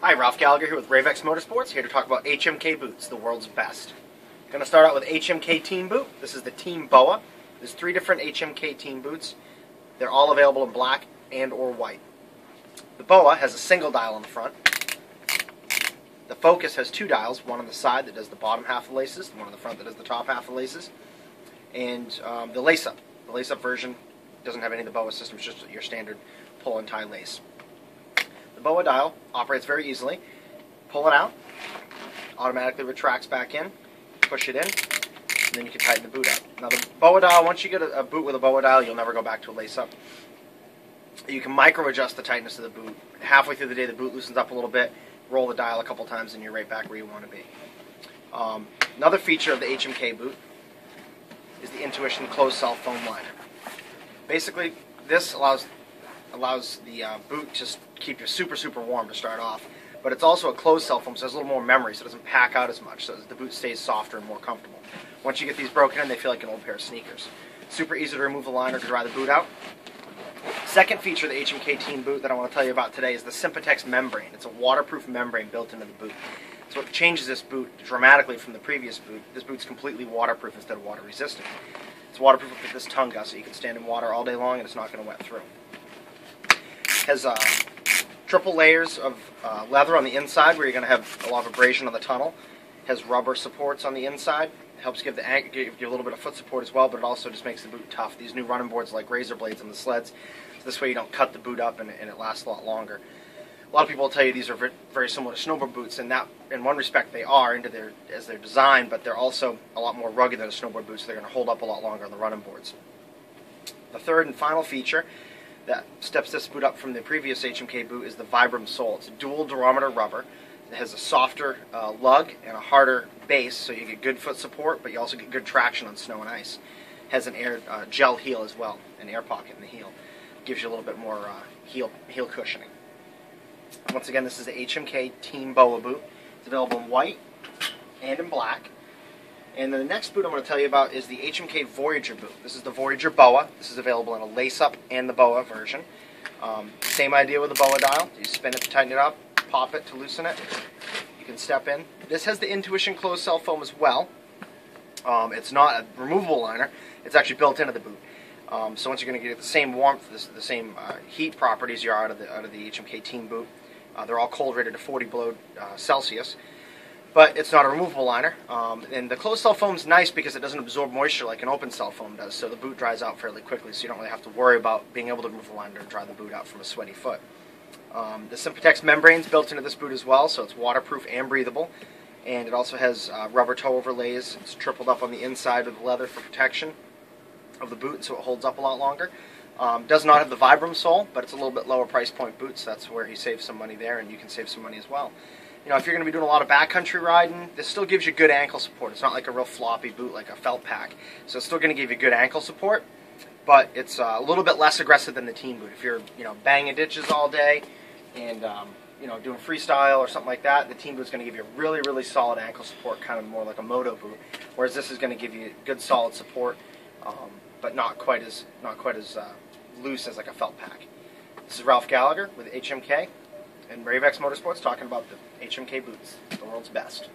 Hi, Ralph Gallagher here with Rave X Motorsports, here to talk about HMK boots, the world's best. Going to start out with HMK Team boot. This is the Team BOA. There's 3 different HMK Team boots. They're all available in black and or white. The BOA has a single dial on the front. The Focus has 2 dials, one on the side that does the bottom half of laces, and one on the front that does the top half of laces. And the lace-up. The lace-up version doesn't have any of the BOA system, it's just your standard pull and tie lace. The BOA dial operates very easily. Pull it out, automatically retracts back in, push it in, and then you can tighten the boot up. Now the BOA dial, once you get a boot with a BOA dial, you'll never go back to a lace-up. You can micro-adjust the tightness of the boot. Halfway through the day, the boot loosens up a little bit, roll the dial a couple times, and you're right back where you want to be. Another feature of the HMK boot is the Intuition closed cell foam liner. Basically, this allows the boot to keep you super warm to start off, but it's also a closed cell foam, so there's a little more memory, so it doesn't pack out as much, so the boot stays softer and more comfortable. Once you get these broken in, they feel like an old pair of sneakers. Super easy to remove the liner to dry the boot out. Second feature of the HMK Team boot that I want to tell you about today is the Sympatex membrane. It's a waterproof membrane built into the boot. So what changes this boot dramatically from the previous boot, this boot's completely waterproof instead of water resistant. It's waterproof with this tongue gust, so you can stand in water all day long and it's not going to wet through. It has triple layers of leather on the inside where you're going to have a lot of abrasion on the tunnel. It has rubber supports on the inside. It helps give you a little bit of foot support as well, but it also just makes the boot tough. These new running boards are like razor blades on the sleds, so this way you don't cut the boot up and it lasts a lot longer. A lot of people will tell you these are very similar to snowboard boots, and that, in one respect, they are as they're designed, but they're also a lot more rugged than a snowboard boot, so they're going to hold up a lot longer on the running boards. The third and final feature that steps this boot up from the previous HMK boot is the Vibram sole. It's a dual durometer rubber. It has a softer lug and a harder base, so you get good foot support, but you also get good traction on snow and ice. It has an air gel heel as well, an air pocket in the heel. It gives you a little bit more heel cushioning. Once again, this is the HMK Team BOA boot. It's available in white and in black. And then the next boot I'm going to tell you about is the HMK Voyager boot. This is the Voyager BOA. This is available in a lace-up and the BOA version. Same idea with the BOA dial. You spin it to tighten it up, pop it to loosen it. You can step in. This has the Intuition closed cell foam as well. It's not a removable liner. It's actually built into the boot. So once you're going to get the same warmth, the same heat properties you're out of the HMK Team boot. They're all cold rated to 40 below Celsius. But it's not a removable liner. And the closed cell foam is nice because it doesn't absorb moisture like an open cell foam does, so the boot dries out fairly quickly, so you don't really have to worry about being able to remove the liner to dry the boot out from a sweaty foot. The Sympatex membrane is built into this boot as well, so it's waterproof and breathable. And it also has rubber toe overlays. It's tripled up on the inside with leather for protection of the boot, so it holds up a lot longer. Does not have the Vibram sole, but it's a little bit lower price point boot, so that's where he saves some money there, and you can save some money as well. You know, if you're going to be doing a lot of backcountry riding, this still gives you good ankle support. It's not like a real floppy boot like a felt pack, so it's still going to give you good ankle support, but it's a little bit less aggressive than the Team boot. If you're, banging ditches all day and doing freestyle or something like that, the Team boot is going to give you really solid ankle support, kind of more like a moto boot, whereas this is going to give you good solid support, but not quite as loose as like a felt pack. This is Ralph Gallagher with HMK and Rave X Motorsports talking about the HMK boots, the world's best.